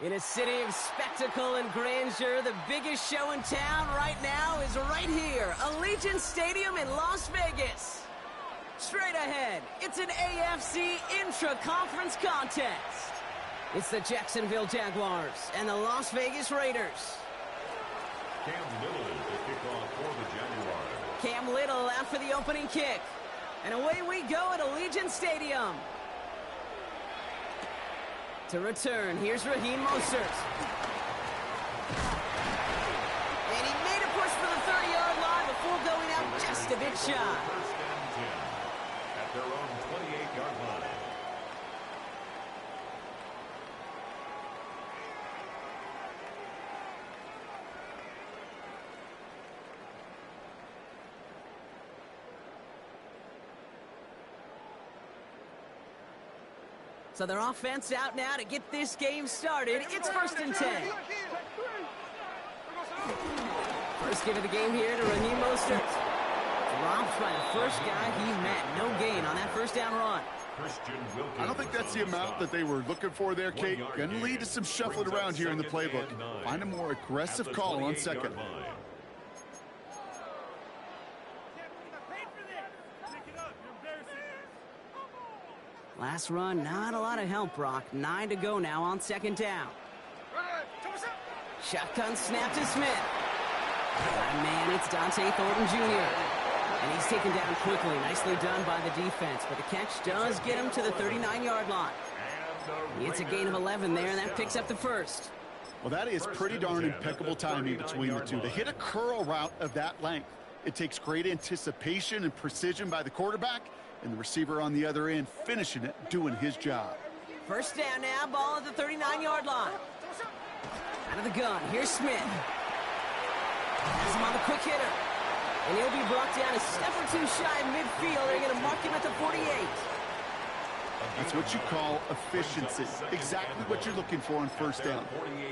In a city of spectacle and grandeur, the biggest show in town right now is right here, Allegiant Stadium in Las Vegas. Straight ahead, it's an AFC intra-conference contest. It's the Jacksonville Jaguars and the Las Vegas Raiders. Cam Little to kick off for the Jaguars. Cam Little out for the opening kick. And away we go at Allegiant Stadium. To return, here's Raheem Mostert. And he made a push for the 30-yard line before going out just a bit shy. First and 10 at their own 28-yard line. So their offense out now to get this game started. It's 1st and 10. First give of the game here to Raheem Mostert. Dropped by the first guy he met. No gain on that first down run. I don't think that's the amount that they were looking for there, Kate. Going to lead to some shuffling around here in the playbook. Find a more aggressive call on second. Last run, not a lot of help, Brock. 9 to go now on second down. Shotgun snap to Smith. Man, it's Dante Thornton Jr. And he's taken down quickly. Nicely done by the defense. But the catch does get him to the 39-yard line. It's a gain of 11 there, and that picks up the first. Well, that is pretty darn impeccable timing between the two. To hit a curl route of that length, it takes great anticipation and precision by the quarterback, and the receiver on the other end finishing it, doing his job. First down now, ball at the 39-yard line. Out of the gun, here's Smith. Has him on the quick hitter. And he'll be brought down a step or two shy of midfield. They're going to mark him at the 48. That's what you call efficiency. Exactly what you're looking for on first down.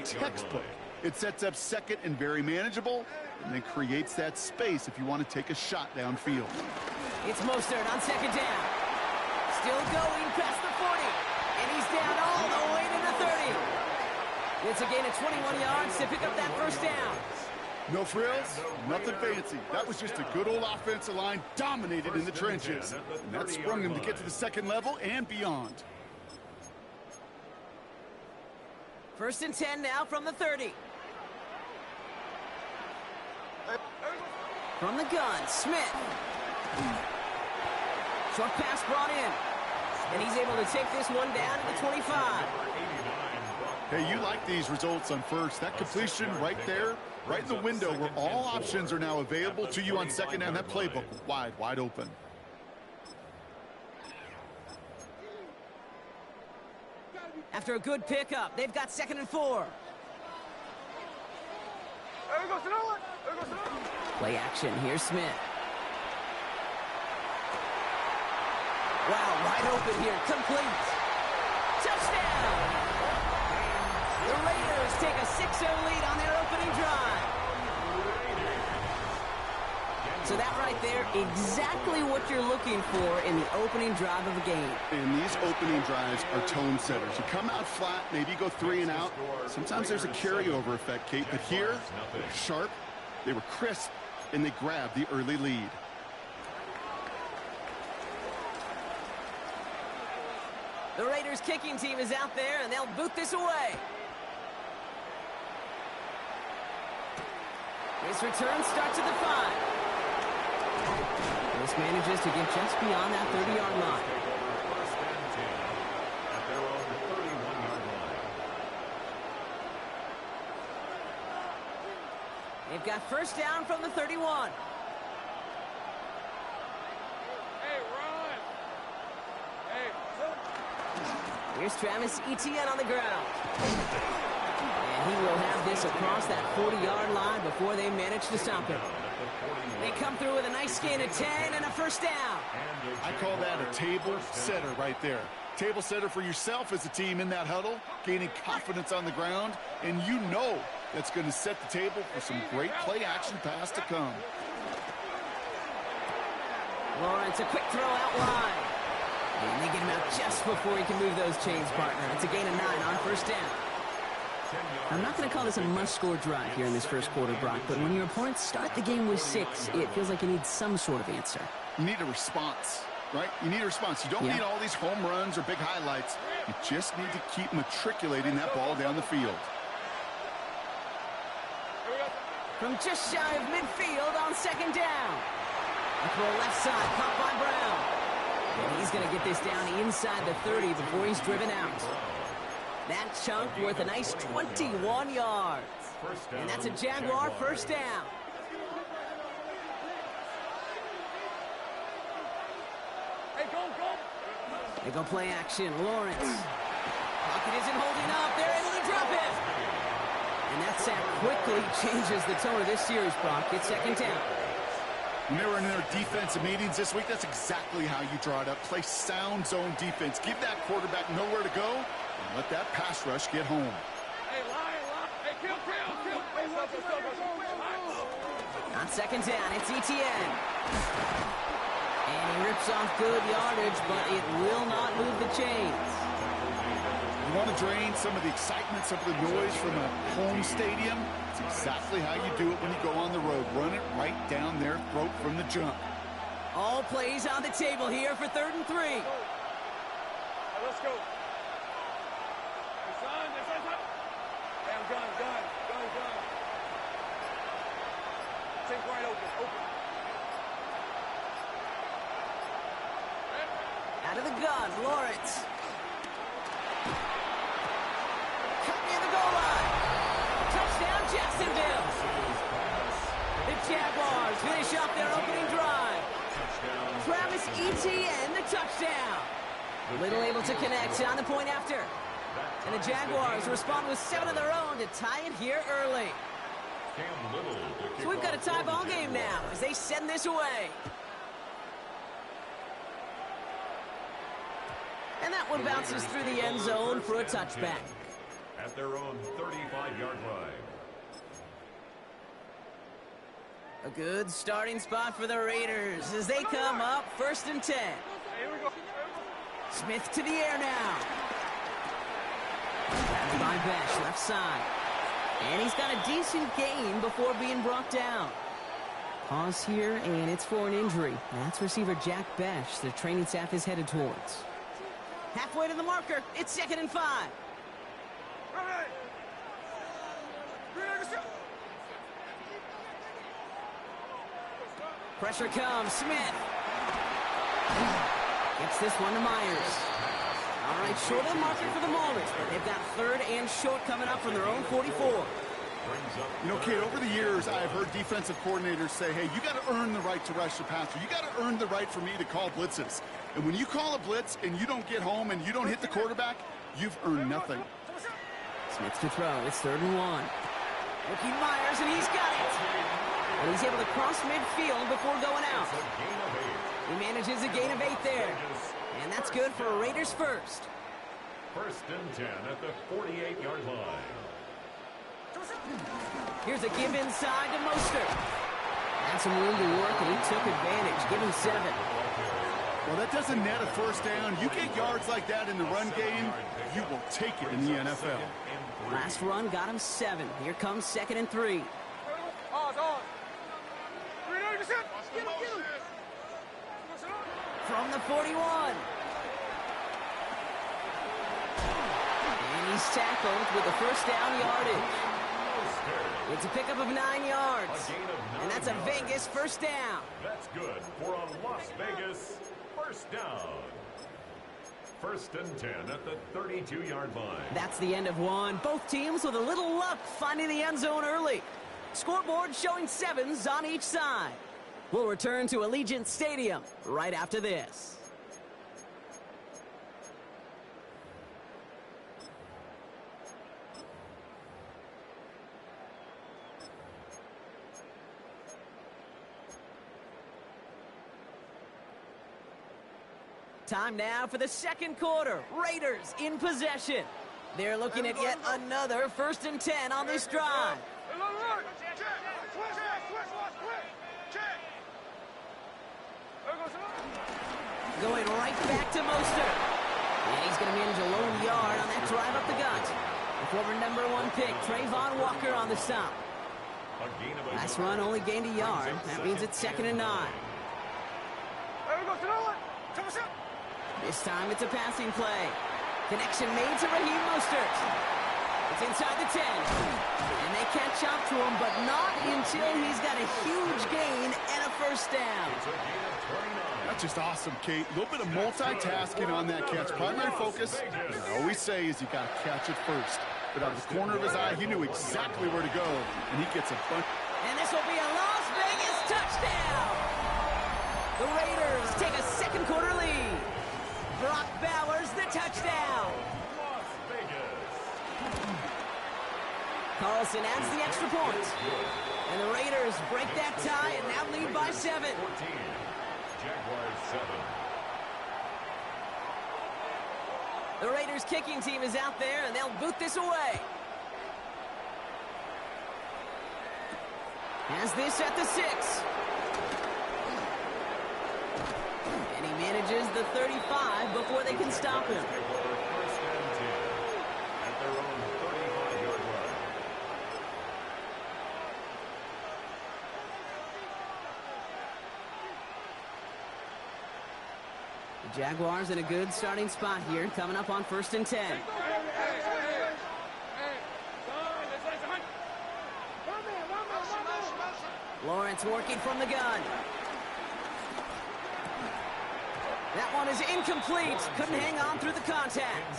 Textbook. It sets up second and very manageable, and then creates that space if you want to take a shot downfield. It's Mostert on second down. Still going past the 40. And he's down all the way to the 30. It's a gain of 21 yards to pick up that first down. No frills, nothing fancy. That was just a good old offensive line dominated in the trenches. And that sprung him to get to the second level and beyond. 1st and 10 now from the 30. From the gun, Smith. Short pass brought in. And he's able to take this one down to the 25. Hey, you like these results on first. That completion right there, right in the window where all options are now available to you on second down. That playbook wide open. After a good pickup, they've got 2nd and 4. Play action, here's Smith. Wow, wide open here, complete. Touchdown! The Raiders take a 6-0 lead on their opening drive. So that right there, exactly what you're looking for in the opening drive of a game. And these opening drives are tone setters. You come out flat, maybe you go 3 and out. Sometimes there's a carryover effect, Kate. But here, they were sharp, they were crisp, and they grabbed the early lead. The Raiders kicking team is out there, and they'll boot this away. This return starts at the 5. This manages to get just beyond that 30-yard line. First and 10 at their own 31-yard line. They've got first down from the 31. Hey, run! Hey, Here's Travis Etienne on the ground. And he will have this across that 40-yard line before they manage to stop him. They come through with a nice gain of 10 and a first down. I call that a table setter right there. Table setter for yourself as a team in that huddle, gaining confidence on the ground, and you know that's going to set the table for some great play-action pass to come. Lawrence, a quick throw out wide. And they get him out just before he can move those chains, partner. It's a gain of 9 on first down. I'm not going to call this a must-score drive here in this first quarter, Brock, but when your opponents start the game with 6, it feels like you need some sort of answer. You need a response, right? You need a response. You don't need all these home runs or big highlights. You just need to keep matriculating that ball down the field. From just shy of midfield on second down. A throw left side, caught by Brown. And he's going to get this down inside the 30 before he's driven out. That chunk worth a nice 21 yards. And that's a Jaguar first down. Hey, go. They go play action. Lawrence. Pocket isn't holding up. They're able to drop it. And that sack quickly changes the tone of this series, Brock. It's second down. When they were in their defensive meetings this week, that's exactly how you draw it up. Play sound zone defense. Give that quarterback nowhere to go, and let that pass rush get home. Hey, line. Hey, kill. On second down, it's Etienne. And he rips off good yardage, but it will not move the chains. You want to drain some of the excitement, some of the noise from a home stadium? It's exactly how you do it when you go on the road. Run it right down their throat from the jump. All plays on the table here for 3rd and 3. Hey, let's go. Hey, son. Damn, gun. Think right open. Out of the gun, Lawrence. Cut near the goal line. Touchdown, Jacksonville. The Jaguars finish off their opening drive. Travis Etienne, the touchdown. Little able to connect on the point after. And the Jaguars respond with 7 of their own to tie it here early. So we've got a tie ball game now as they send this away. And that one bounces through the end zone for a touchback. At their own 35-yard line. A good starting spot for the Raiders as they come up 1st and 10. Hey, here we go. Smith to the air now. Grabbed by Besh, left side. And he's got a decent gain before being brought down. Pause here, and it's for an injury. That's receiver Jack Besh the training staff is headed towards. Halfway to the marker, it's 2nd and 5. Pressure comes, Smith. Gets this one to Myers. All right, short of the marker for the moment, but they've got 3rd and short coming up from their own 44. You know, kid, over the years, I've heard defensive coordinators say, hey, you got to earn the right to rush the passer. You got to earn the right for me to call blitzes. And when you call a blitz and you don't get home and you don't hit the quarterback, you've earned nothing. Smith to throw. It's 3rd and 1. Rookie Myers, and he's got it. And he's able to cross midfield before going out. He manages a gain of 8 there. And that's good for Raiders first. 1st and 10 at the 48-yard line. Here's a give inside to Mostert. Had some room to work, and he took advantage. Give him 7. Well, that doesn't net a first down. You get yards like that in the run game, you will take it in the NFL. Last run got him 7. Here comes 2nd and 3. From the 41. And he's tackled with the first down yardage. It's a pickup of 9 yards. And that's a Vegas first down. That's good for a Las Vegas first down. 1st and 10 at the 32-yard line. That's the end of one. Both teams with a little luck finding the end zone early. Scoreboard showing 7s on each side. We'll return to Allegiant Stadium right after this. Time now for the second quarter. Raiders in possession. They're looking at yet another 1st and 10 on this drive. Going right back to Mostert. And he's going to manage a lone yard on that drive up the gut. The former #1 pick, Trayvon Walker on the stop. Last run only gained a yard. That means it's 2nd and 9. This time it's a passing play. Connection made to Raheem Mostert. It's inside the 10. And they catch up to him, but not until he's got a huge gain and a first down. That's just awesome, Kate. A little bit of multitasking on that catch. Primary focus, as I always say, is you got to catch it first. But out of the corner of his eye, he knew exactly where to go, and he gets a bunch. And this will be a Las Vegas touchdown. The Raiders take a second quarter lead. Brock Bowers, the touchdown. Carlson adds the extra point. And the Raiders break that tie and now lead by 7. Jaguars 7. The Raiders kicking team is out there, and they'll boot this away. Has this at the 6. And he manages the 35 before they can stop him. First and 10 at their own 35-yard line. The Jaguars in a good starting spot here, coming up on 1st and 10. Lawrence working from the gun. That one is incomplete. Couldn't hang on through the contact.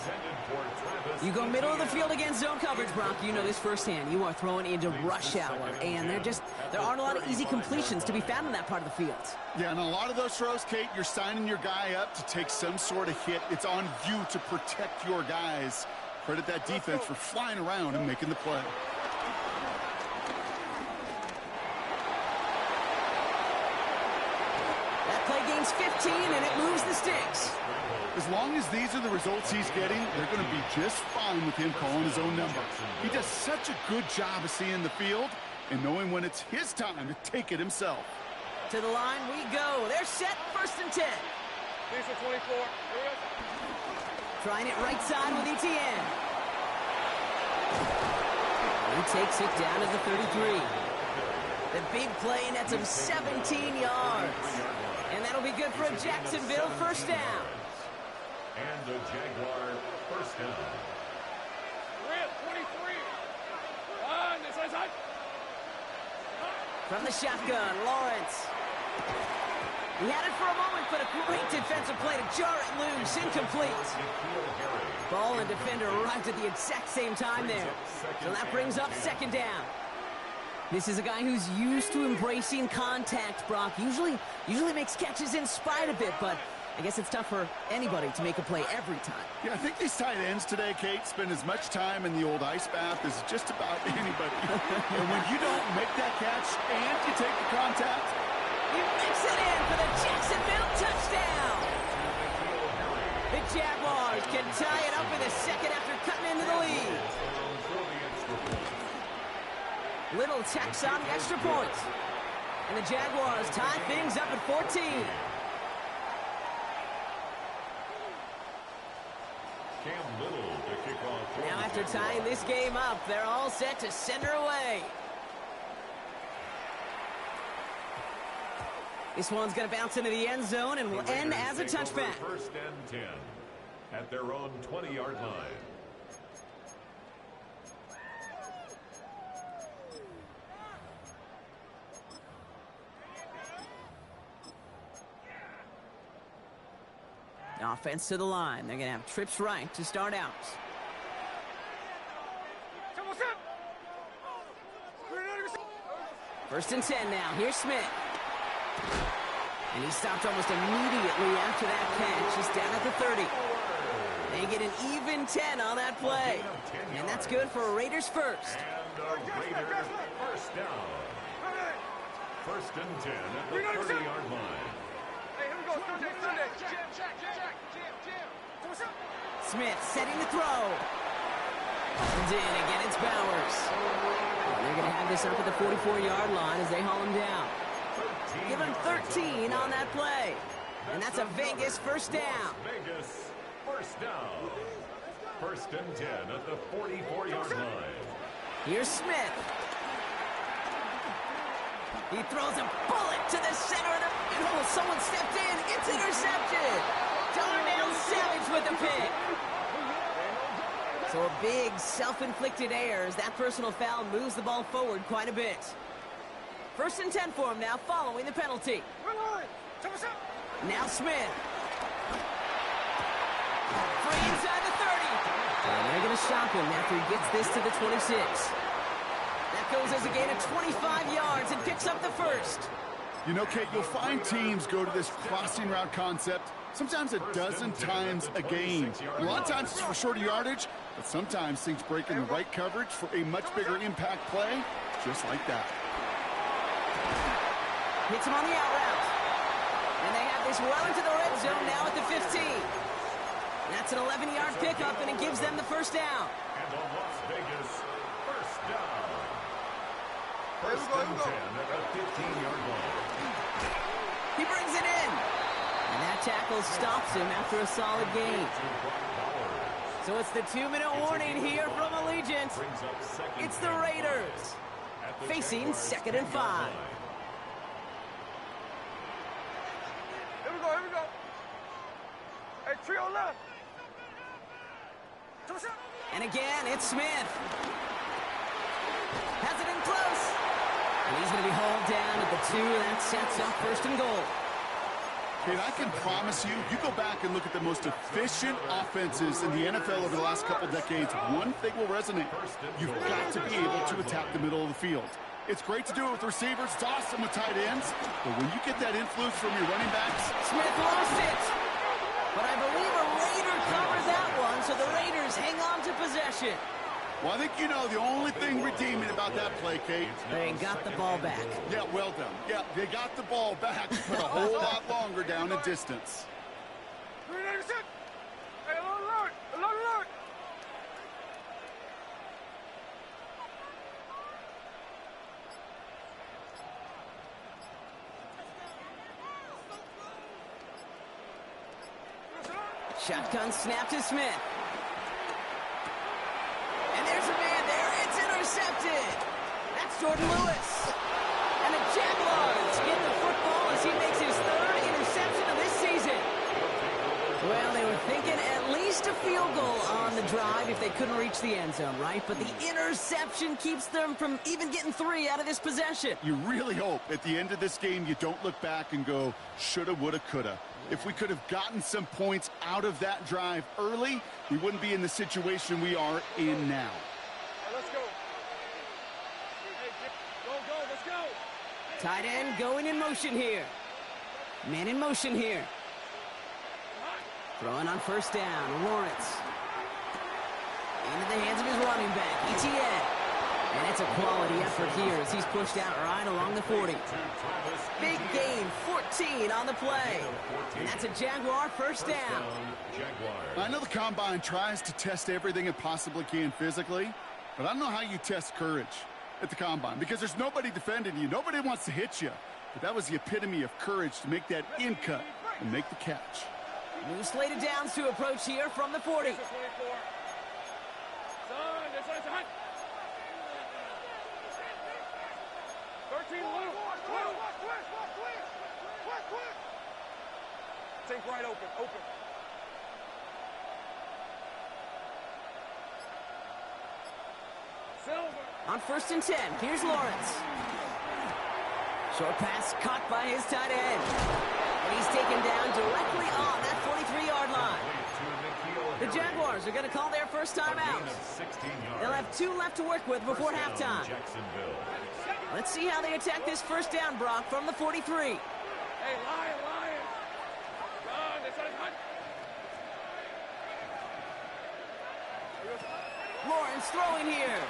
You go middle of the field against zone coverage, Brock. You know this firsthand. You are throwing into rush hour, and there aren't a lot of easy completions to be found in that part of the field. Yeah, and a lot of those throws, Kate, you're signing your guy up to take some sort of hit. It's on you to protect your guys. Credit that defense for flying around and making the play. That play gains 15, and it moves the sticks. As long as these are the results he's getting, they're going to be just fine with him calling his own number. He does such a good job of seeing the field and knowing when it's his time to take it himself. To the line we go. They're set, 1st and 10. Diesel 24. Trying it right side with Etienne. He takes it down to the 33. The big play nets him 17 yards. And that'll be good for a Jacksonville first down. And the Jaguar first down. 23. From the shotgun, Lawrence. He had it for a moment, but a great defensive play to jar it loose. Incomplete. Ball and defender arrived at the exact same time there. So that brings up 2nd down. This is a guy who's used to embracing contact, Brock. Usually makes catches in spite of it, but I guess it's tough for anybody to make a play every time. Yeah, I think these tight ends today, Kate, spend as much time in the old ice bath as just about anybody. And when you don't make that catch and you take the contact, he makes it in for the Jacksonville touchdown. The Jaguars can tie it up in the 2nd after cutting into the lead. Little tacks on the extra point. And the Jaguars tie things up at 14. Cam Little to kick off. Now after tying this game up, they're all set to send her away. This one's going to bounce into the end zone and will end as a touchback. 1st and 10 at their own 20-yard line. Offense to the line. They're going to have trips right to start out. First and 10 now. Here's Smith. And he stopped almost immediately after that catch. He's down at the 30. They get an even 10 on that play. And that's good for Raiders first. And a Raider first down. 1st and 10 at the 30-yard line. Smith setting the throw. And in again, it's Bowers. And they're going to have this up at the 44-yard line as they haul him down. Give him 13 on that play. And that's a Vegas first down. Vegas first down. First and 10 at the 44-yard line. Here's Smith. He throws a bullet to the center of the... Oh, someone stepped in. It's intercepted. Darnell Savage with the pick. So a big self-inflicted error as that personal foul moves the ball forward quite a bit. First and 10 for him now following the penalty. Now Smith. Free inside the 30. And they're going to stop him after he gets this to the 26. That goes as a gain of 25 yards and picks up the first. You know, Kate, you'll find teams go to this crossing route concept sometimes a dozen times a game. A lot of times it's for shorter yardage, but sometimes things break in the right coverage for a much bigger impact play, just like that. Hits him on the out route. And they have this well into the red zone now at the 15. That's an 11-yard pickup, and it gives them the first down. And on Las Vegas, first down. First and 10 at the 15-yard line. He brings it in. And that tackle stops him after a solid gain. So it's the 2-minute warning here from Allegiant. It's the Raiders facing 2nd and 5. Here we go, here we go. Hey, trio left. And again, it's Smith. Has it in close. And he's going to be hauled down at the 2, and that sets up 1st and goal. Kate, I can promise you, you go back and look at the most efficient offenses in the NFL over the last couple decades, one thing will resonate. You've got to be able to attack the middle of the field. It's great to do it with receivers. It's awesome with tight ends. But when you get that influence from your running backs... Smith lost it. But I believe a Raider covered that one, so the Raiders hang on to possession. Well, I think you know the only thing redeeming about that play, Kate. They got the ball back. Yeah, well done. Yeah, they got the ball back, but a whole lot longer down in distance. 396. Hey, alert, alert. Shotgun snap to Smith. And there's a man there. It's intercepted. That's Jordan Lewis. And the Jaguars get the football as he makes his 3rd interception of this season. Well, they were thinking at least a field goal on the drive if they couldn't reach the end zone, right? But the interception keeps them from even getting 3 out of this possession. You really hope at the end of this game you don't look back and go, shoulda, woulda, coulda. If we could have gotten some points out of that drive early, we wouldn't be in the situation we are in now. Hey, let's go. Hey, go, let's go. Tight end going in motion here. Man in motion here. Throwing on 1st down, Lawrence. Into the hands of his running back, Etienne. And it's a quality effort here as he's pushed out right along the 40. Big gain, 14 on the play. And that's a Jaguar 1st down. I know the Combine tries to test everything it possibly can physically, but I don't know how you test courage at the Combine because there's nobody defending you. Nobody wants to hit you. But that was the epitome of courage to make that in cut and make the catch. New slated downs to approach here from the 40. 13 loop. Take right open. Silver. On 1st and 10, here's Lawrence. Short pass caught by his tight end. And he's taken down directly on that 43-yard line. The Jaguars are going to call their first timeout. They'll have 2 left to work with before halftime. Let's see how they attack this 1st down, Brock, from the 43. Hey, Lion. Run, this is hot. Lawrence throwing here.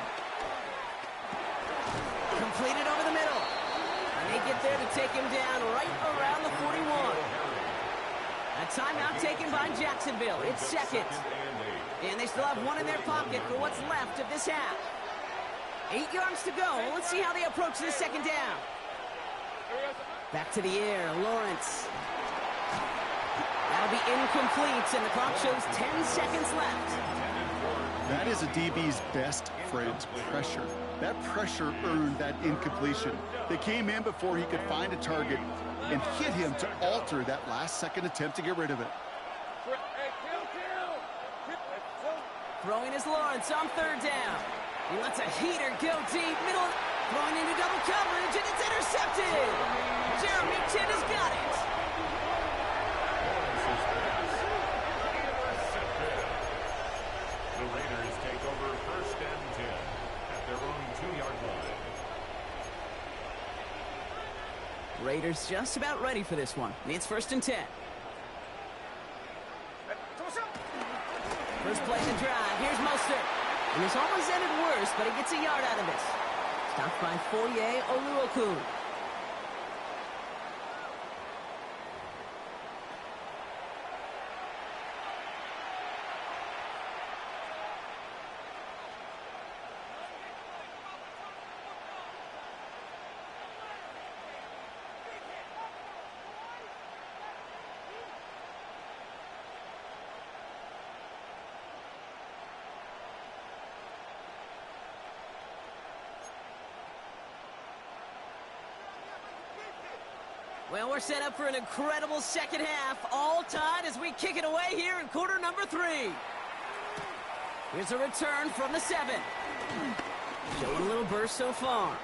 Completed over the middle. And they get there to take him down right around the 41. A timeout taken by Jacksonville. It's 2nd. And they still have 1 in their pocket for what's left of this half. 8 yards to go. Let's see how they approach this 2nd down. Back to the air, Lawrence. That'll be incomplete, and the clock shows 10 seconds left. That is a DB's best friend, pressure. That pressure earned that incompletion. They came in before he could find a target and hit him to alter that last-second attempt to get rid of it. Throwing is Lawrence on third down. He lets a heater go deep, middle, throwing into double coverage, and it's intercepted. Jeremy Chinn has got it. The Raiders take over 1st and 10 at their own 2-yard line. Raiders just about ready for this one. It's 1st and 10. First play in the drive. Here's Mostert. And this almost ended worse, but he gets a yard out of this. Stopped by Foye Oluokun. Well, we're set up for an incredible second half. All tied as we kick it away here in quarter number 3. Here's a return from the 7. Showing a little burst so far.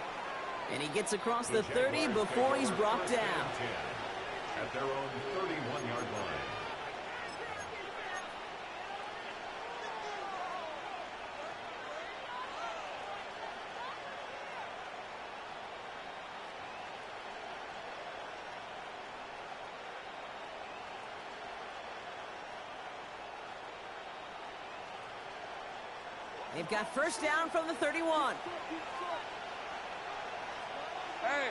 And he gets across the 30 before he's brought down. At their own 31-yard line. They've got first down from the 31. Hey,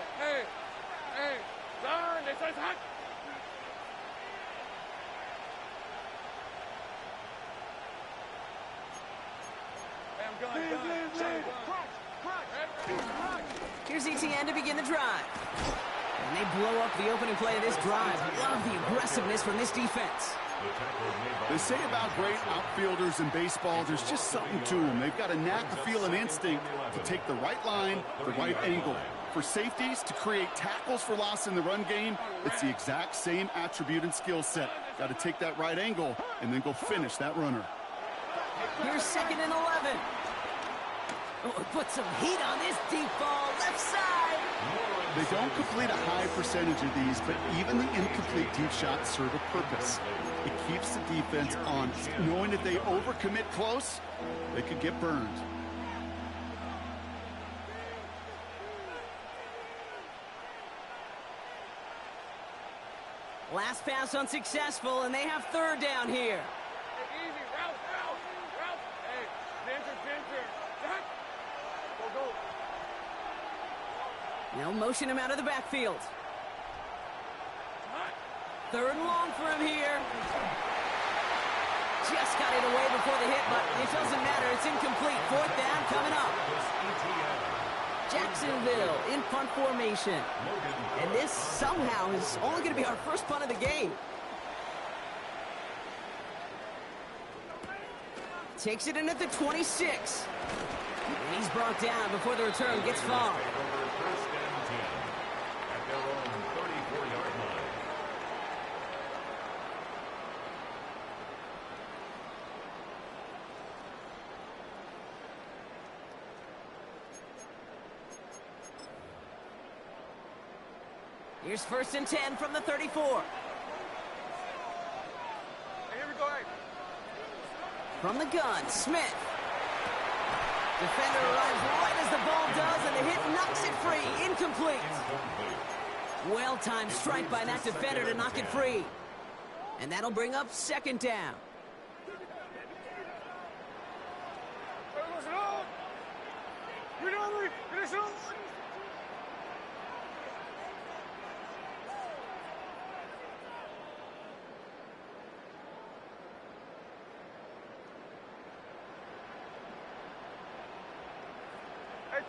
Darn, this is hot. Hey, I'm going. Here's ETN to begin the drive. And they blow up the opening play of this drive. Love the aggressiveness from this defense. They say about great outfielders in baseball, there's just something to them. They've got a knack, a feel, and instinct to take the right line, the right angle. For safeties, to create tackles for loss in the run game, it's the exact same attribute and skill set. Got to take that right angle and then go finish that runner. Here's 2nd and 11. Oh, put some heat on this deep ball, left side. They don't complete a high percentage of these, but even the incomplete deep shots serve a purpose. It keeps the defense honest, knowing if they overcommit close, they could get burned. Last pass unsuccessful, and they have third down here. Hey, easy, route. Hey, Ginger. Go. They'll motion him out of the backfield. Third and long for him here. Just got it away before the hit, but it doesn't matter. It's incomplete. 4th down coming up. Jacksonville in punt formation. And this somehow is only going to be our first punt of the game. Takes it in at the 26. And he's brought down before the return gets far. Here's 1st and 10 from the 34. Hey, here we go, hey. From the gun, Smith. Defender arrives right as the ball does, and the hit knocks it free. Incomplete. Well-timed strike by that defender to knock it free. And that'll bring up 2nd down.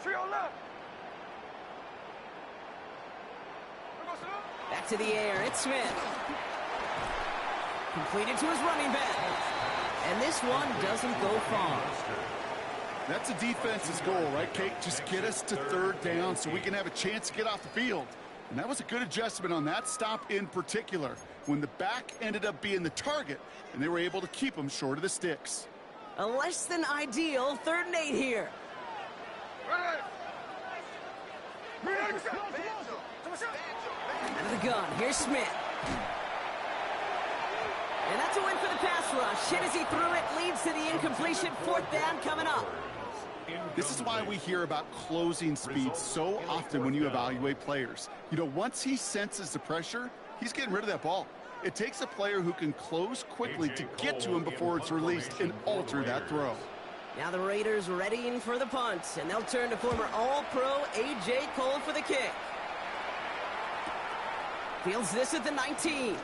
Trio left. Back to the air, it's Smith. Completed to his running back. And this one doesn't go far. That's a defense's goal, right, Kate? Just get us to third down so we can have a chance to get off the field. And that was a good adjustment on that stop in particular, when the back ended up being the target, and they were able to keep them short of the sticks. A less than ideal 3rd and 8 here. Out of the gun, here's Smith. And that's a win for the pass rush. Hit as he threw it, leads to the incompletion. 4th down coming up. This is why we hear about closing speed so often when you evaluate players. You know, once he senses the pressure, he's getting rid of that ball. It takes a player who can close quickly to get to him before it's released and alter that throw. Now the Raiders readying for the punt, and they'll turn to former All-Pro A.J. Cole for the kick. Fields this at the 19.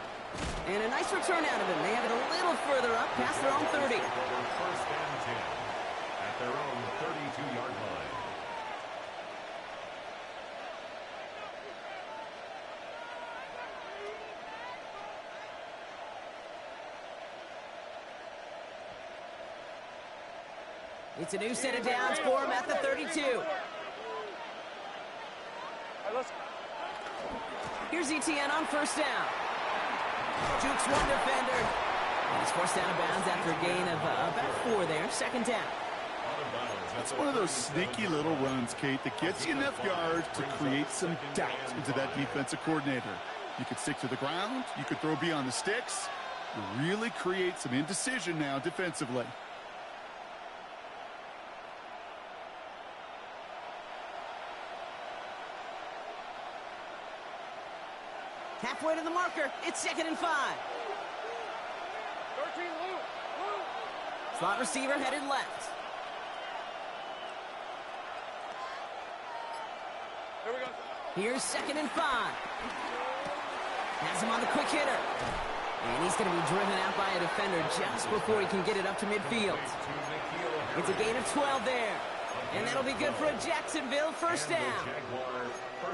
And a nice return out of him. They have it a little further up, past their own 30. 1st and 10 at their own 32-yard line. It's a new set of downs for him at the 32. Here's Etienne on 1st down. Jukes one defender. And he's forced out of bounds after a gain of about 4 there. 2nd down. That's one of those sneaky little runs, Kate, that gets you enough yards to create some doubt into that defensive coordinator. You could stick to the ground. You could throw beyond the sticks. You really create some indecision now defensively. Halfway to the marker. It's 2nd and 5. 13, Luke. Slot receiver headed left. Here we go. Here's 2nd and 5. Has him on the quick hitter. And he's going to be driven out by a defender just before he can get it up to midfield. It's a gain of 12 there. And that'll be good for a Jacksonville 1st down.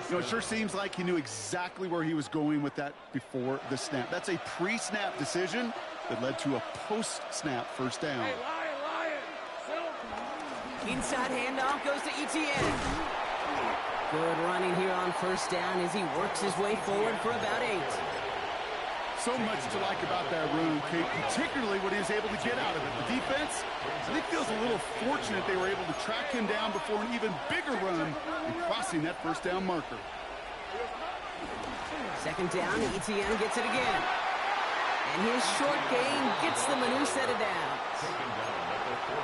You know, it sure seems like he knew exactly where he was going with that before the snap. That's a pre-snap decision that led to a post-snap 1st down. Hey, Lion. Inside handoff goes to Etienne. Good running here on 1st down as he works his way forward for about 8. So much to like about that run, Kate, particularly what he was able to get out of it. The defense, I think, feels a little fortunate they were able to track him down before an even bigger run and crossing that 1st down marker. 2nd down, Etienne gets it again. And his short gain gets them a new set of downs.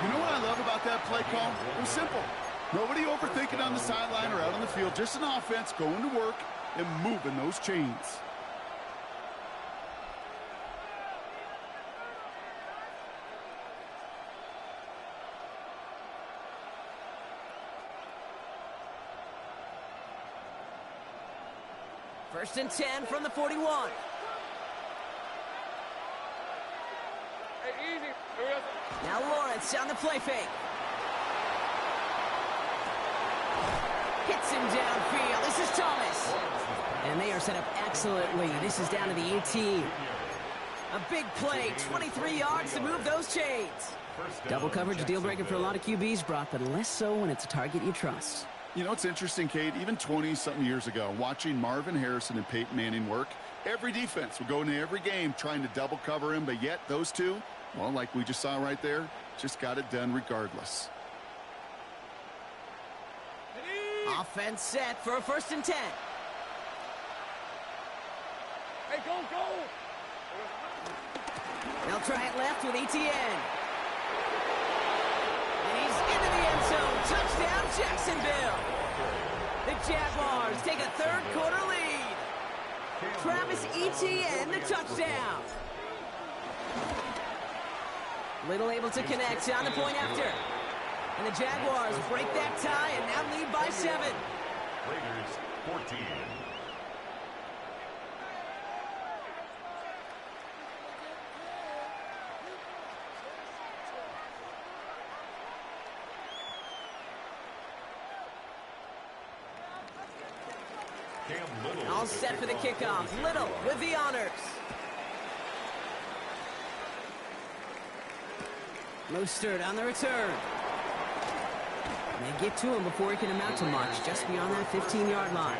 You know what I love about that play call? It was simple. Nobody overthinking on the sideline or out on the field. Just an offense going to work and moving those chains. First and 10 from the 41. Hey, easy. Here we go. Now Lawrence on the play fake. Hits him downfield. This is Thomas. And they are set up excellently. This is down to the 18. A big play, 23 yards to move those chains. Double coverage, a deal breaker for a lot of QBs, Brock, but less so when it's a target you trust. You know, it's interesting, Kate, even 20-something years ago, watching Marvin Harrison and Peyton Manning work, every defense would go into every game trying to double cover him, but yet those two, well, like we just saw right there, just got it done regardless. Offense set for a 1st and 10. Hey, go. They'll try it left with Etienne. And he's into the end zone. Touchdown, Jacksonville. The Jaguars take a 3rd quarter lead. Travis Etienne, the touchdown. Little able to connect on the point after. And the Jaguars break that tie and now lead by 7. Raiders 14. All set for the kickoff. Little with the honors. Mostert on the return. They get to him before he can amount to much, just beyond that 15-yard line.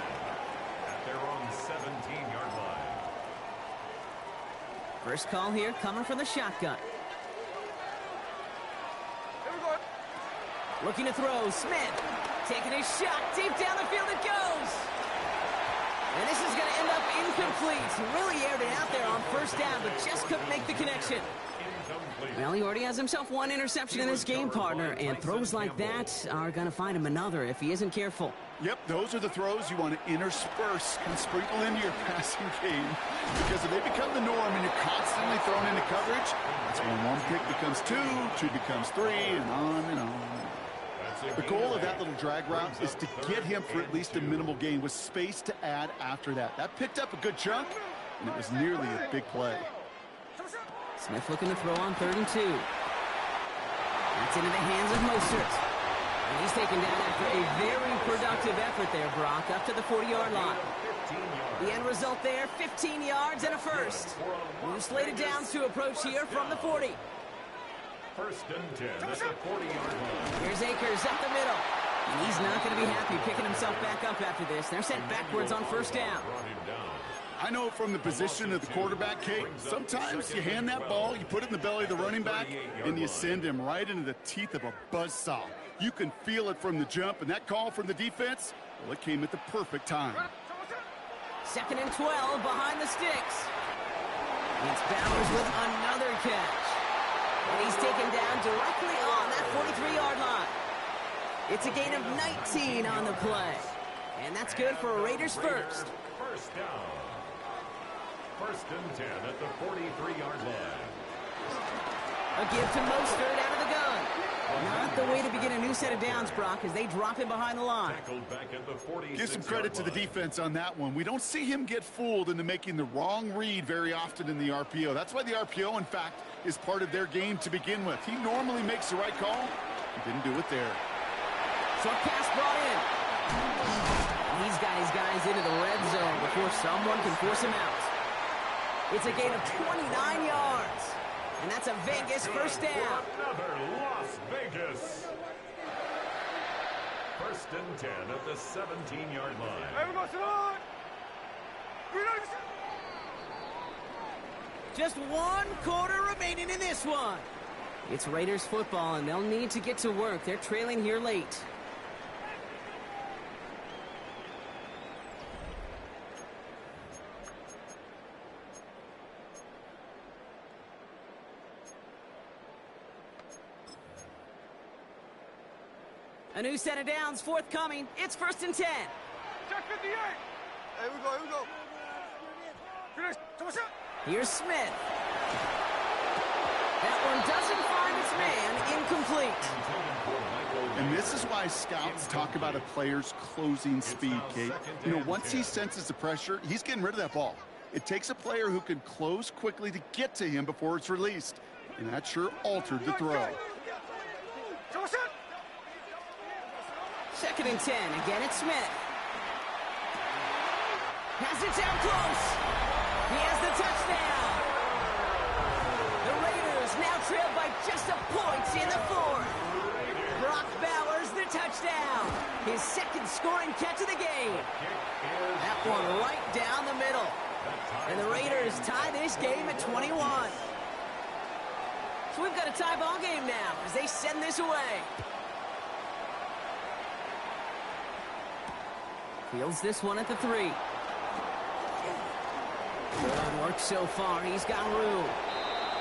At their own 17-yard line. First call here coming from the shotgun. Here we go. Looking to throw, Smith. Taking his shot, deep down the field it goes. And this is going to end up incomplete. Really aired it out there on first down, but just couldn't make the connection. Well, he already has himself one interception in this game, partner, and throws like that are going to find him another if he isn't careful. Yep, those are the throws you want to intersperse and sprinkle into your passing game, because if they become the norm and you're constantly thrown into coverage, that's when one pick becomes two becomes three, and on and on. The goal of that little drag route is to get him for at least a minimal gain with space to add after that. That picked up a good chunk, and it was nearly a big play. Smith looking to throw on 3rd and 2. That's into the hands of Mostert. And he's taken down after a very productive effort there, Brock, up to the 40-yard line. The end result there, 15 yards and a first. New slated downs to approach here from the 40. 1st and 10 at the 40-yard line. Here's Akers up the middle. And he's not going to be happy picking himself back up after this. They're sent backwards on first down. I know from the position of the quarterback, Kate, sometimes you hand that ball, you put it in the belly of the running back, and you send him right into the teeth of a buzzsaw. You can feel it from the jump, and that call from the defense, well, it came at the perfect time. 2nd and 12 behind the sticks. It's Bowers with another catch. And he's taken down directly on that 43-yard line. It's a gain of 19 on the play. And that's good for a Raiders first. First down. 1st and 10 at the 43-yard line. A give to Mostert out of the gun. Not the way to begin a new set of downs, Brock, as they drop him behind the line. Tackled back at the 46-yard Give some credit to the defense on that one. We don't see him get fooled into making the wrong read very often in the RPO. That's why the RPO, in fact, is part of their game to begin with. He normally makes the right call. He didn't do it there. Short pass brought in. He's got his guys into the red zone before someone can force him out. It's a gain of 29 yards. And that's a Vegas first down. Another Las Vegas. 1st and 10 at the 17-yard line. Here we go, son. Just 1 quarter remaining in this one. It's Raiders football, and they'll need to get to work. They're trailing here late. A new set of downs forthcoming. It's 1st and 10. Check 58. Here we go, here we go. Finish. Here's Smith. That one doesn't find its man. Incomplete. And this is why scouts talk about a player's closing speed, Kate. You know, once he senses the pressure, he's getting rid of that ball. It takes a player who can close quickly to get to him before it's released. And that sure altered the throw. 2nd and 10. Again, it's Smith. Has it down close. He has the touchdown. The Raiders now trail by just a point in the 4th. Brock Bowers, the touchdown. His 2nd scoring catch of the game. That one right down the middle. And the Raiders tie this game at 21. So we've got a tie ball game now as they send this away. Fields this one at the 3. Good work so far. He's got room.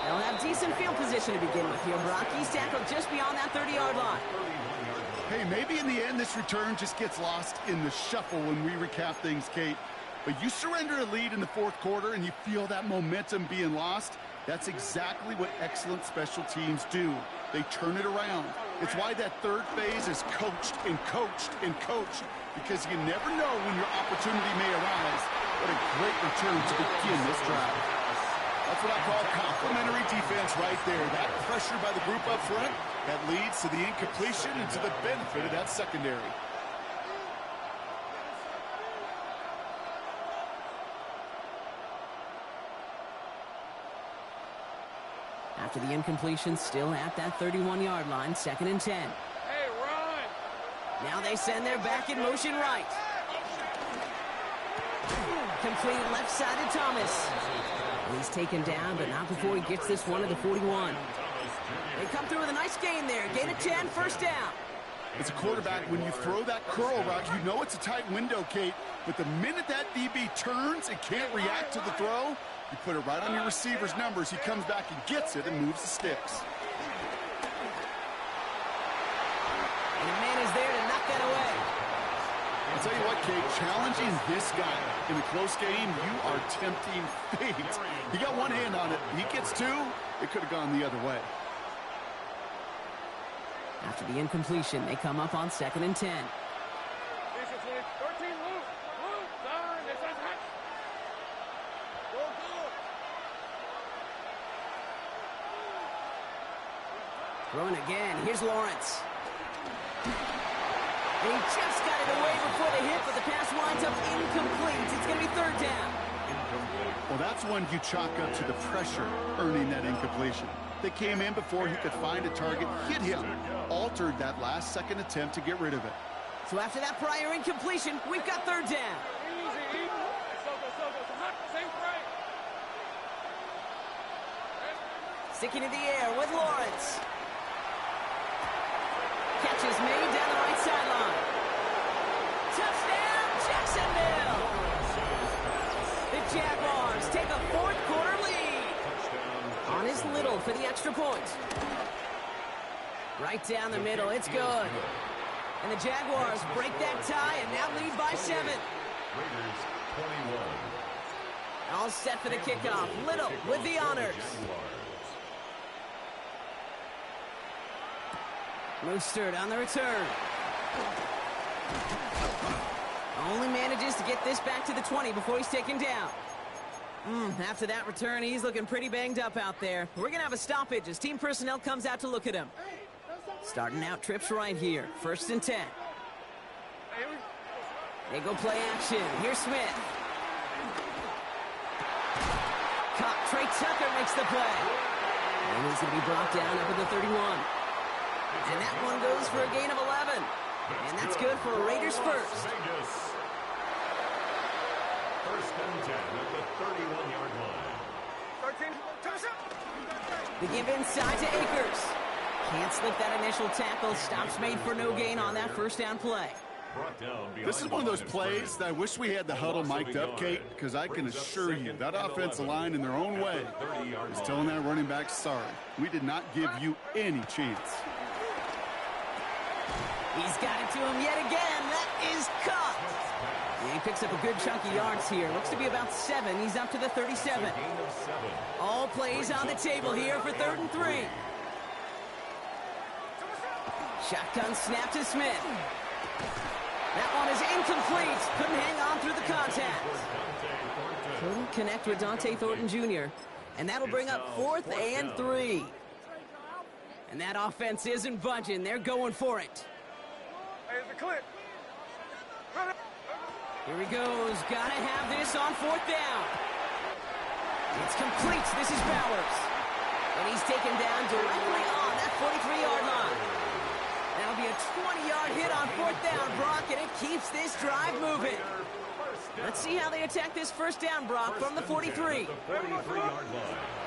They'll have decent field position to begin with here, Brock. He's tackled just beyond that 30-yard line. Hey, maybe in the end this return just gets lost in the shuffle when we recap things, Kate. But you surrender a lead in the 4th quarter and you feel that momentum being lost. That's exactly what excellent special teams do. They turn it around. It's why that 3rd phase is coached and coached and coached, because you never know when your opportunity may arise. What a great return to begin this drive. That's what I call complementary defense right there. That pressure by the group up front, that leads to the incompletion and to the benefit of that secondary. After the incompletion, still at that 31-yard line, 2nd and 10. Hey, run! Now they send their back in motion right. Complete left side to Thomas. He's taken down, but not before he gets this one to the 41. They come through with a nice gain there. Gain of 10, 1st down. As a quarterback, when you throw that curl route, you know it's a tight window, Kate. But the minute that DB turns and can't react to the throw, you put it right on your receiver's numbers. He comes back and gets it and moves the sticks. And a man is there to knock that away. I'll tell you what, Kate, challenging this guy in a close game, you are tempting fate. He got one hand on it. He gets two. It could have gone the other way. After the incompletion, they come up on 2nd and 10. 13, Luke, turn, this is hot. Go. Throwing again. Here's Lawrence. And he just got it away before the hit, but the pass winds up incomplete. It's going to be 3rd down. Well, that's one you chalk up to the pressure earning that incompletion. They came in before he could find a target, hit him, altered that last-second attempt to get rid of it. So after that prior incompletion, we've got 3rd down. Easy. So hot, same right. Sticking in the air with Lawrence. Catch is made down the right sideline. Touchdown, Jacksonville! The Jaguars take a 4th-quarter lead. On is Little for the extra point. Right down the middle, it's good. And the Jaguars break that tie and now lead by 7. Raiders 21. All set for the kickoff. Little with the honors. Mostert on the return. Only manages to get this back to the 20 before he's taken down. After that return, he's looking pretty banged up out there. We're going to have a stoppage as team personnel comes out to look at him. Starting out trips right here. 1st and 10. They go play action. Here's Smith. Caught. Trey Tucker makes the play. And he's going to be brought down up at the 31. And that one goes for a gain of 11. And that's good for a Raiders first. Vegas. 1st and 10 at the 31-yard line. 13, toss up. The give inside to Akers. Can't slip that initial tackle. Stops made for no gain on that 1st down play. This is one of those plays that I wish we had the huddle mic'd up, Kate, because I can assure you that offensive line in their own way is telling that running back, sorry, we did not give you any chance. He's got it to him yet again. That is caught. And he picks up a good chunk of yards here. Looks to be about 7. He's up to the 37. All plays on the table here for 3rd and 3. Shotgun snap to Smith. That one is incomplete. Couldn't hang on through the contact. Couldn't connect with Dante Thornton Jr. And that'll bring up 4th and 3. And that offense isn't budging. They're going for it. Here's the clip. Here he goes. Gotta have this on 4th down. It's complete. This is Bowers. And he's taken down directly on that 43-yard line. That'll be a 20-yard hit on 4th down, Brock, and it keeps this drive moving. Let's see how they attack this 1st down, Brock, from the 43.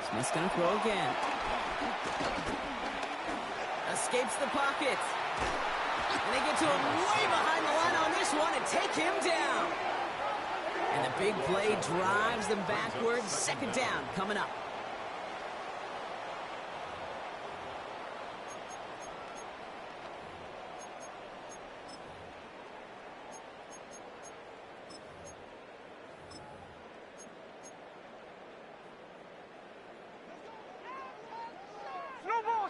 Smith's gonna throw again. Escapes the pocket. And they get to him way behind the line on this one and take him down. And the big play drives them backwards. 2nd down coming up. Snowball.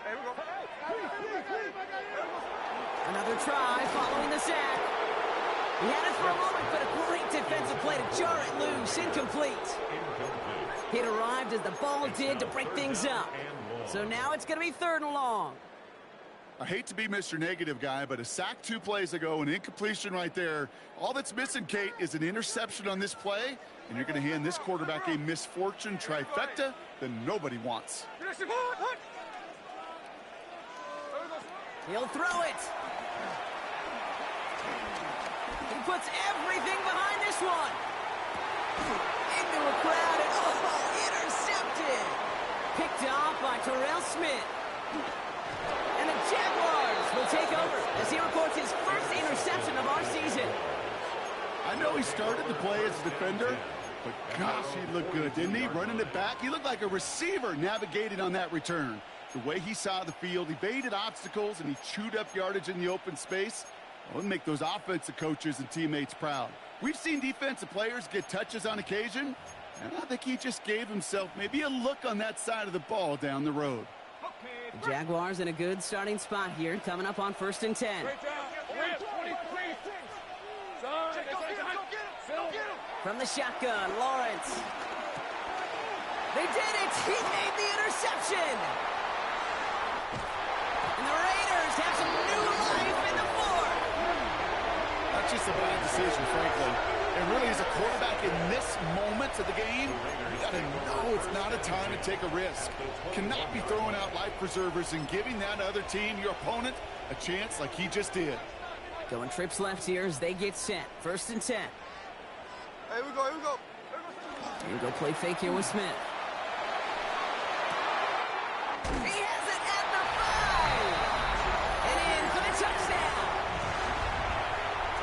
Here we go. Another try following the sack. He had it for a moment, but a great defensive play to jar it loose. Incomplete. It arrived as the ball did to break things up. So now it's going to be 3rd and long. I hate to be Mr. Negative guy, but a sack 2 plays ago, an incompletion right there. All that's missing, Kate, is an interception on this play, and you're going to hand this quarterback a misfortune trifecta that nobody wants. He'll throw it. He puts everything behind this one. Into a crowd and intercepted. Picked off by Terrell Smith. And the Jaguars will take over as he records his first interception of our season. I know he started to play as a defender, but gosh, he looked good, didn't he? Running it back, he looked like a receiver navigating on that return. The way he saw the field, he baited obstacles, and he chewed up yardage in the open space. Well, it'll make those offensive coaches and teammates proud. We've seen defensive players get touches on occasion, and I think he just gave himself maybe a look on that side of the ball down the road. The Jaguars in a good starting spot here, coming up on 1st and 10. From the shotgun, Lawrence. They did it! He made the interception! And the Raiders have some new life in the fourth. That's just a bad decision, frankly. And really, as a quarterback in this moment of the game, you got to know it's not a time to take a risk. Cannot be throwing out life preservers and giving that other team, your opponent, a chance like he just did. Going trips left here as they get set. 1st and 10. Here we go, here we go. And go play fake here with Smith. He has it at the 5. And in for the touchdown.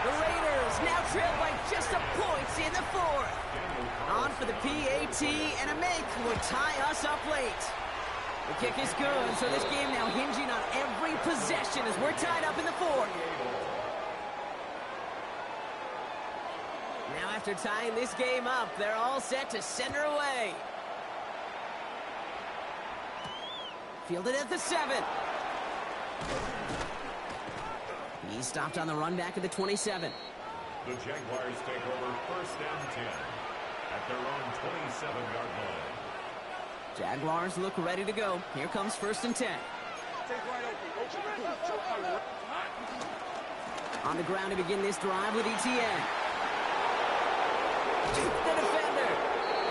The Raiders now trail by just a point in the 4th. On for the PAT, and a make would tie us up late. The kick is good, so this game now hinging on every possession as we're tied up in the 4th. Now after tying this game up, they're all set to send her away. Fielded at the 7. He's stopped on the run back at the 27. The Jaguars take over 1st and 10 at their own 27-yard line. Jaguars look ready to go. Here comes 1st and 10. On the ground to begin this drive with Etienne. The defender.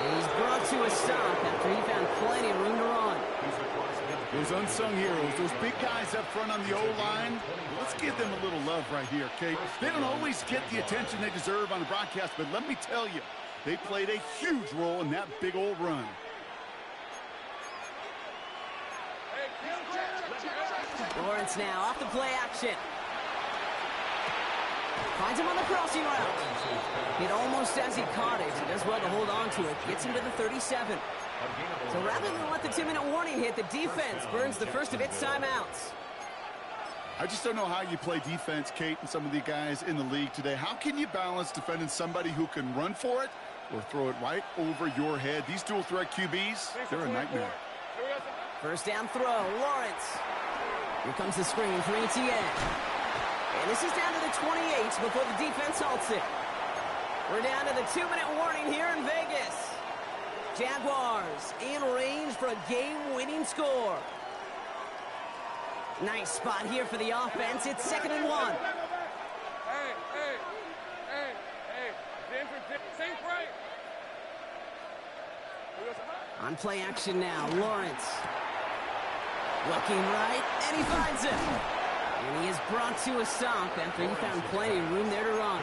And he's brought to a stop after he found plenty of room to run. Those unsung heroes, those big guys up front on the O-line, let's give them a little love right here, Kate. They don't always get the attention they deserve on the broadcast, but let me tell you, they played a huge role in that big old run. Lawrence now off the play action. Finds him on the crossing route. Hit almost as he caught it. He does well to hold on to it. Gets him to the 37. So rather than let the 2-minute warning hit, the defense burns the first of its timeouts. I just don't know how you play defense, Kate, and some of the guys in the league today. How can you balance defending somebody who can run for it or throw it right over your head? These dual threat QBs, they're a nightmare. 1st down throw, Lawrence. Here comes the screen for Etienne. And this is down to the 28 before the defense halts it. We're down to the 2-minute warning here in Vegas. Jaguars in range for a game-winning score. Nice spot here for the offense. It's 2nd and 1. Hey. Safe right. On play action now, Lawrence. Looking right, and he finds him. And he is brought to a stop after he found plenty of room there to run.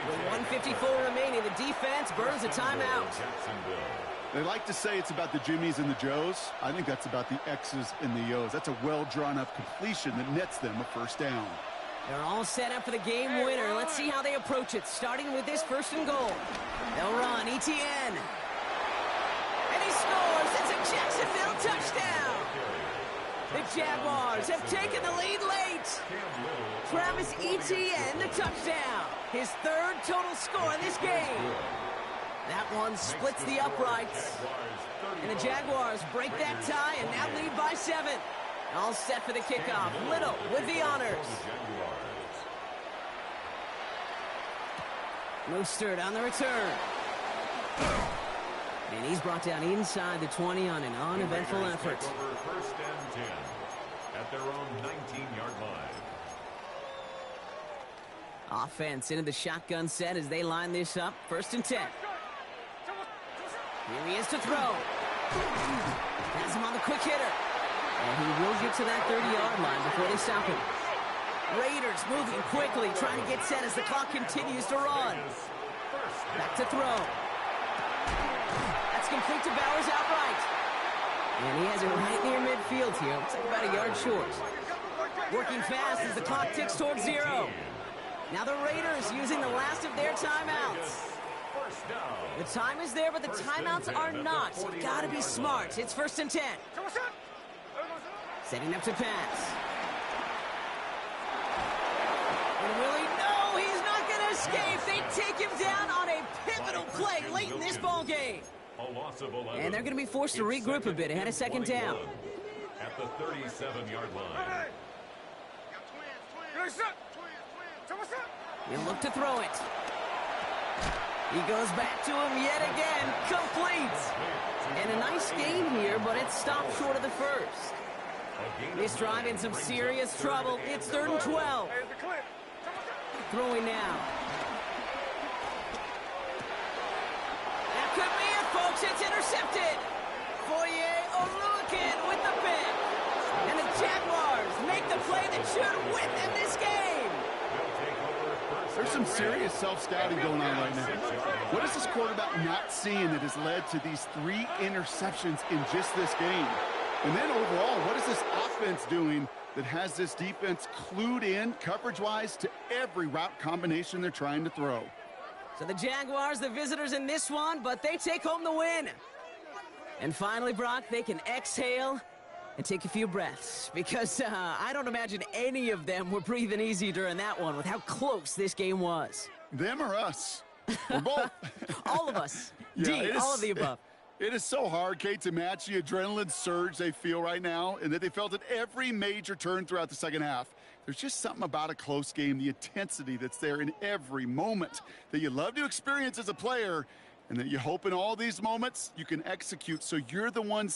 With 1:54 remaining, the defense burns a timeout. They like to say it's about the Jimmies and the Joes. I think that's about the X's and the O's. That's a well-drawn-up completion that nets them a 1st down. They're all set up for the game winner. Let's see how they approach it, starting with this 1st and goal. They'll run, Etienne. And he scores. It's a Jacksonville touchdown. The Jaguars have taken the lead late. Travis Etienne, the touchdown. His 3rd total score in this game. That one splits the uprights. And the Jaguars break that tie and now lead by 7. All set for the kickoff. Little with the honors. Mostert on the return. And he's brought down inside the 20 on an uneventful effort. 1st and 10 at their own 19-yard line. Offense into the shotgun set as they line this up. 1st and 10. Here he is to throw. Has him on the quick hitter. And he will get to that 30-yard line before they stop him. Raiders moving quickly, trying to get set as the clock continues to run. Back to throw. That's complete to Bowers outright. And he has it right near midfield here. Looks like about a yard short. Working fast as the clock ticks towards 0. Now the Raiders using the last of their timeouts. The time is there, but the timeouts are not. So you've got to be smart. It's 1st and 10. Setting up to pass. And Willie, no, he's not going to escape. They take him down on a pivotal play late in this ball game. And they're going to be forced to regroup a bit ahead of 2nd down. At the 37-yard line. He'll look to throw it. He goes back to him yet again. Complete. And a nice gain here, but it's stopped short of the first. This drive in some serious trouble. It's 3rd and 12. Throwing now. That could be it, folks. It's intercepted. Foye Oluokun with the pick. And the Jaguars make the play that should win them this game. There's some serious self-scouting going on right now. What is this quarterback not seeing that has led to these 3 interceptions in just this game? And then overall, what is this offense doing that has this defense clued in coverage-wise to every route combination they're trying to throw? So the Jaguars, the visitors in this one, but they take home the win. And finally, Brock, they can exhale and take a few breaths, because I don't imagine any of them were breathing easy during that one with how close this game was. Them or us? We're both. All of us. Yeah, D, all of the above. It is so hard, Kate, to match the adrenaline surge they feel right now and that they felt at every major turn throughout the second half. There's just something about a close game, the intensity that's there in every moment that you love to experience as a player, and that you hope in all these moments you can execute so you're the one